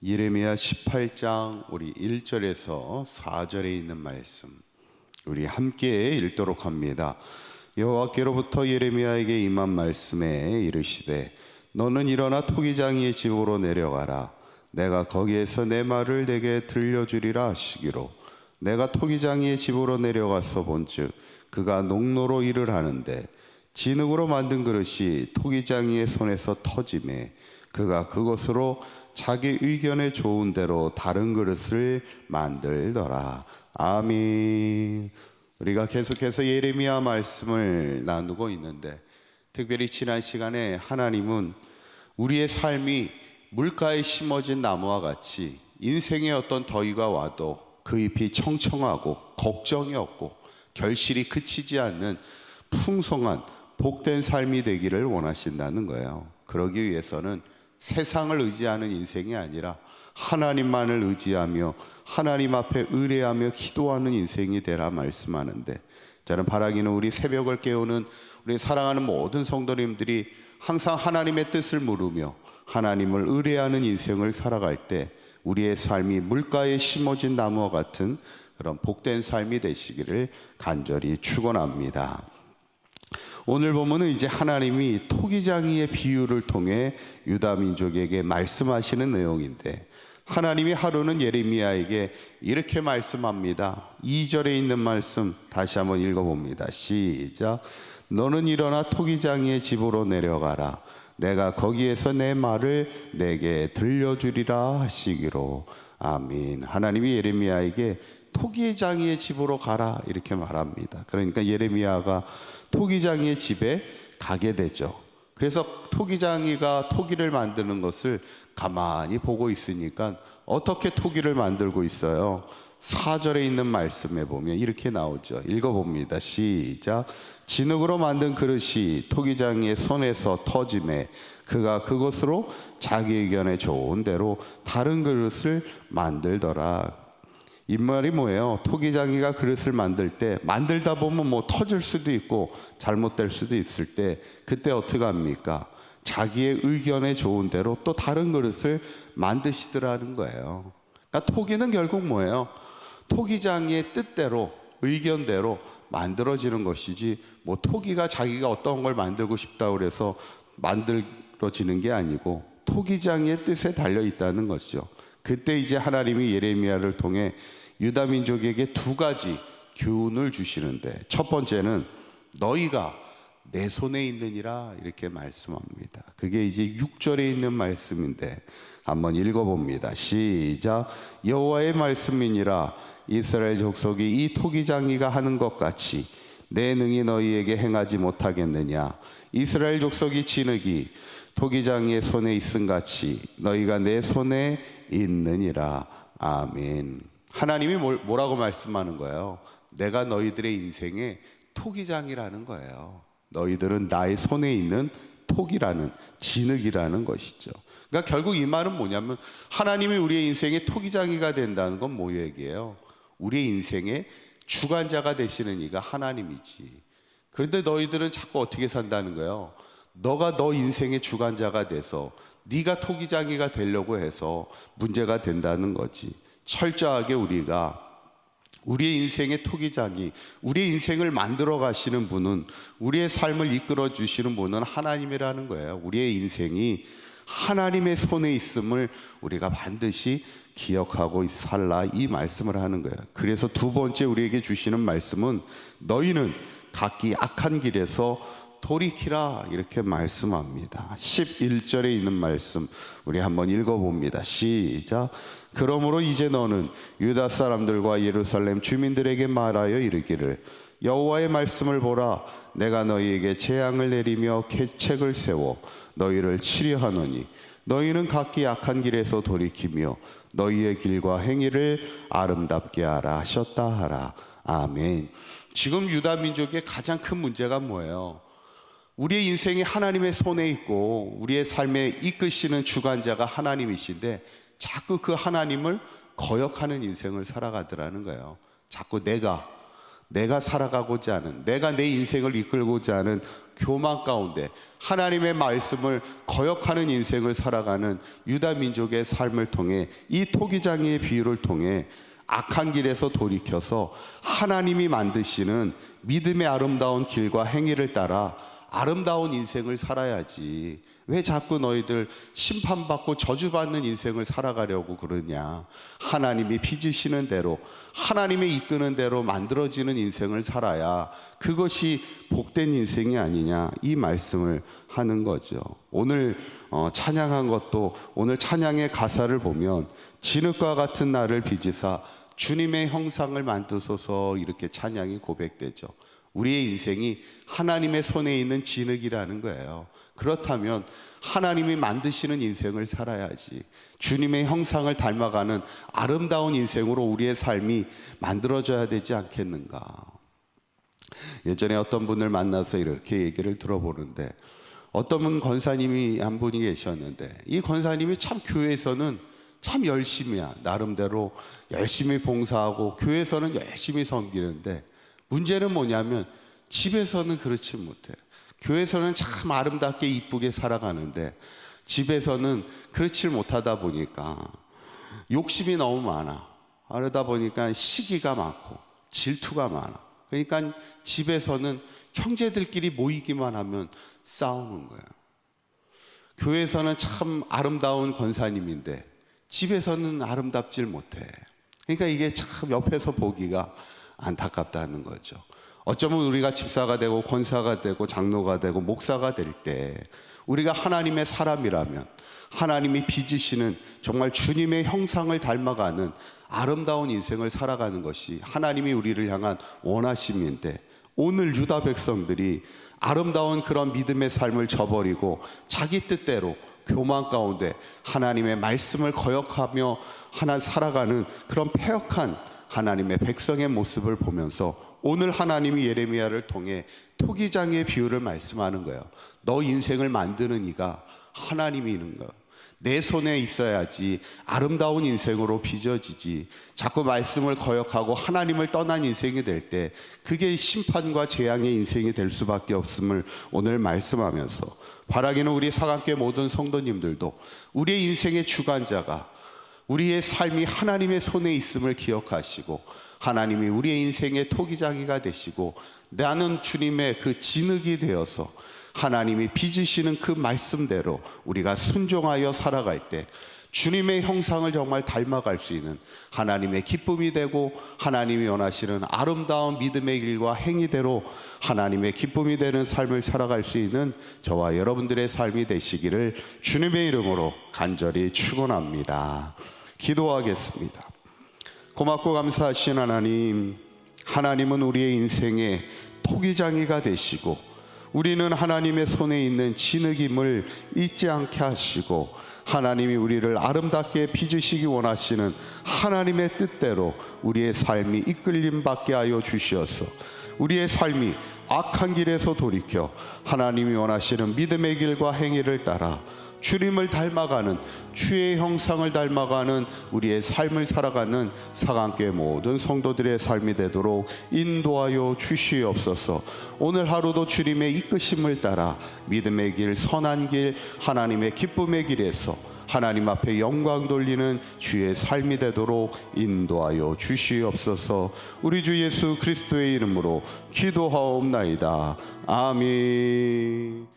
예레미야 18장 우리 1절에서 4절에 있는 말씀 우리 함께 읽도록 합니다. 여호와께로부터 예레미야에게 임한 말씀에 이르시되 너는 일어나 토기장이의 집으로 내려가라. 내가 거기에서 내 말을 내게 들려주리라 하시기로 내가 토기장이의 집으로 내려가서 본즉 그가 농로로 일을 하는데 진흙으로 만든 그릇이 토기장이의 손에서 터지매 그가 그것으로 자기 의견에 좋은 대로 다른 그릇을 만들더라. 아멘. 우리가 계속해서 예레미야 말씀을 나누고 있는데 특별히 지난 시간에 하나님은 우리의 삶이 물가에 심어진 나무와 같이 인생의 어떤 더위가 와도 그 잎이 청청하고 걱정이 없고 결실이 그치지 않는 풍성한 복된 삶이 되기를 원하신다는 거예요. 그러기 위해서는 세상을 의지하는 인생이 아니라 하나님만을 의지하며 하나님 앞에 의뢰하며 기도하는 인생이 되라 말씀하는데, 저는 바라기는 우리 새벽을 깨우는 우리 사랑하는 모든 성도님들이 항상 하나님의 뜻을 물으며 하나님을 의뢰하는 인생을 살아갈 때 우리의 삶이 물가에 심어진 나무와 같은 그런 복된 삶이 되시기를 간절히 축원합니다. 오늘 보면은 이제 하나님이 토기장이의 비유를 통해 유다 민족에게 말씀하시는 내용인데, 하나님이 하루는 예레미야에게 이렇게 말씀합니다. 2절에 있는 말씀 다시 한번 읽어봅니다. 시작. 너는 일어나 토기장이의 집으로 내려가라. 내가 거기에서 내 말을 내게 들려주리라 하시기로. 아멘. 하나님이 예레미야에게 토기장이의 집으로 가라 이렇게 말합니다. 그러니까 예레미야가 토기장이의 집에 가게 되죠. 그래서 토기장이가 토기를 만드는 것을 가만히 보고 있으니까 어떻게 토기를 만들고 있어요? 4절에 있는 말씀에 보면 이렇게 나오죠. 읽어봅니다. 시작. 진흙으로 만든 그릇이 토기장이의 손에서 터짐에 그가 그것으로 자기 의견에 좋은 대로 다른 그릇을 만들더라. 이 말이 뭐예요? 토기장이가 그릇을 만들 때 만들다 보면 뭐 터질 수도 있고 잘못될 수도 있을 때 그때 어떻게 합니까? 자기의 의견에 좋은 대로 또 다른 그릇을 만드시더라는 거예요. 그러니까 토기는 결국 뭐예요? 토기장이의 뜻대로 의견대로 만들어지는 것이지, 뭐 토기가 자기가 어떤 걸 만들고 싶다고 그래서 만들어지는 게 아니고 토기장이의 뜻에 달려 있다는 것이죠. 그때 이제 하나님이 예레미야를 통해 유다 민족에게 두 가지 교훈을 주시는데, 첫 번째는 너희가 내 손에 있느니라 이렇게 말씀합니다. 그게 이제 6절에 있는 말씀인데 한번 읽어봅니다. 시작. 여호와의 말씀이니라. 이스라엘 족속이 이 토기장이가 하는 것 같이 내 능히 너희에게 행하지 못하겠느냐. 이스라엘 족속이 진흙이 토기장이의 손에 있음 같이 너희가 내 손에 있느니라. 아멘. 하나님이 뭐라고 말씀하는 거예요? 내가 너희들의 인생에 토기장이라는 거예요. 너희들은 나의 손에 있는 토기라는, 진흙이라는 것이죠. 그러니까 결국 이 말은 뭐냐면 하나님이 우리의 인생에 토기장이가 된다는 건 뭐 얘기예요? 우리의 인생의 주관자가 되시는 이가 하나님이지. 그런데 너희들은 자꾸 어떻게 산다는 거예요? 너가 너 인생의 주관자가 돼서 네가 토기장이가 되려고 해서 문제가 된다는 거지. 철저하게 우리가 우리의 인생의 토기장이, 우리의 인생을 만들어 가시는 분은, 우리의 삶을 이끌어 주시는 분은 하나님이라는 거예요. 우리의 인생이 하나님의 손에 있음을 우리가 반드시 기억하고 살라 이 말씀을 하는 거예요. 그래서 두 번째 우리에게 주시는 말씀은 너희는 각기 악한 길에서 돌이키라 이렇게 말씀합니다. 11절에 있는 말씀 우리 한번 읽어봅니다. 시작. 그러므로 이제 너는 유다 사람들과 예루살렘 주민들에게 말하여 이르기를 여호와의 말씀을 보라. 내가 너희에게 재앙을 내리며 계책을 세워 너희를 치려하노니 너희는 각기 악한 길에서 돌이키며 너희의 길과 행위를 아름답게 하라 하셨다 하라. 아멘. 지금 유다 민족의 가장 큰 문제가 뭐예요? 우리의 인생이 하나님의 손에 있고 우리의 삶에 이끄시는 주관자가 하나님이신데 자꾸 그 하나님을 거역하는 인생을 살아가더라는 거예요. 자꾸 내가 살아가고자 하는, 내가 내 인생을 이끌고자 하는 교만 가운데 하나님의 말씀을 거역하는 인생을 살아가는 유다 민족의 삶을 통해, 이 토기장이의 비유를 통해 악한 길에서 돌이켜서 하나님이 만드시는 믿음의 아름다운 길과 행위를 따라 아름다운 인생을 살아야지. 왜 자꾸 너희들 심판받고 저주받는 인생을 살아가려고 그러냐. 하나님이 빚으시는 대로, 하나님이 이끄는 대로 만들어지는 인생을 살아야 그것이 복된 인생이 아니냐, 이 말씀을 하는 거죠. 오늘 찬양한 것도, 오늘 찬양의 가사를 보면 진흙과 같은 나를 빚으사 주님의 형상을 만드소서, 이렇게 찬양이 고백되죠. 우리의 인생이 하나님의 손에 있는 진흙이라는 거예요. 그렇다면 하나님이 만드시는 인생을 살아야지. 주님의 형상을 닮아가는 아름다운 인생으로 우리의 삶이 만들어져야 되지 않겠는가. 예전에 어떤 분을 만나서 이렇게 얘기를 들어보는데, 어떤 분 권사님이 한 분이 계셨는데, 이 권사님이 참 교회에서는 참 열심히야, 나름대로 열심히 봉사하고 교회에서는 열심히 섬기는데, 문제는 뭐냐면 집에서는 그렇지 못해. 교회에서는 참 아름답게 이쁘게 살아가는데 집에서는 그렇지 못하다 보니까 욕심이 너무 많아. 그러다 보니까 시기가 많고 질투가 많아. 그러니까 집에서는 형제들끼리 모이기만 하면 싸우는 거야. 교회에서는 참 아름다운 권사님인데 집에서는 아름답질 못해. 그러니까 이게 참 옆에서 보기가 안타깝다는 거죠. 어쩌면 우리가 집사가 되고 권사가 되고 장로가 되고 목사가 될 때 우리가 하나님의 사람이라면, 하나님이 빚으시는 정말 주님의 형상을 닮아가는 아름다운 인생을 살아가는 것이 하나님이 우리를 향한 원하심인데, 오늘 유다 백성들이 아름다운 그런 믿음의 삶을 저버리고 자기 뜻대로 교만 가운데 하나님의 말씀을 거역하며 살아가는 그런 패역한 하나님의 백성의 모습을 보면서 오늘 하나님이 예레미야를 통해 토기장의 비유를 말씀하는 거예요. 너 인생을 만드는 이가 하나님이 있는 거예요. 내 손에 있어야지 아름다운 인생으로 빚어지지. 자꾸 말씀을 거역하고 하나님을 떠난 인생이 될 때 그게 심판과 재앙의 인생이 될 수밖에 없음을 오늘 말씀하면서, 바라기는 우리 사각교회 모든 성도님들도 우리의 인생의 주관자가, 우리의 삶이 하나님의 손에 있음을 기억하시고, 하나님이 우리의 인생의 토기장이가 되시고 나는 주님의 그 진흙이 되어서 하나님이 빚으시는 그 말씀대로 우리가 순종하여 살아갈 때 주님의 형상을 정말 닮아갈 수 있는 하나님의 기쁨이 되고, 하나님이 원하시는 아름다운 믿음의 길과 행위대로 하나님의 기쁨이 되는 삶을 살아갈 수 있는 저와 여러분들의 삶이 되시기를 주님의 이름으로 간절히 축원합니다. 기도하겠습니다. 고맙고 감사하신 하나님, 하나님은 우리의 인생의 토기장이가 되시고 우리는 하나님의 손에 있는 진흙임을 잊지 않게 하시고, 하나님이 우리를 아름답게 빚으시기 원하시는 하나님의 뜻대로 우리의 삶이 이끌림 받게 하여 주시어서 우리의 삶이 악한 길에서 돌이켜 하나님이 원하시는 믿음의 길과 행위를 따라 주님을 닮아가는, 주의 형상을 닮아가는 우리의 삶을 살아가는 사강교회 모든 성도들의 삶이 되도록 인도하여 주시옵소서. 오늘 하루도 주님의 이끄심을 따라 믿음의 길, 선한 길, 하나님의 기쁨의 길에서 하나님 앞에 영광 돌리는 주의 삶이 되도록 인도하여 주시옵소서. 우리 주 예수 그리스도의 이름으로 기도하옵나이다. 아멘.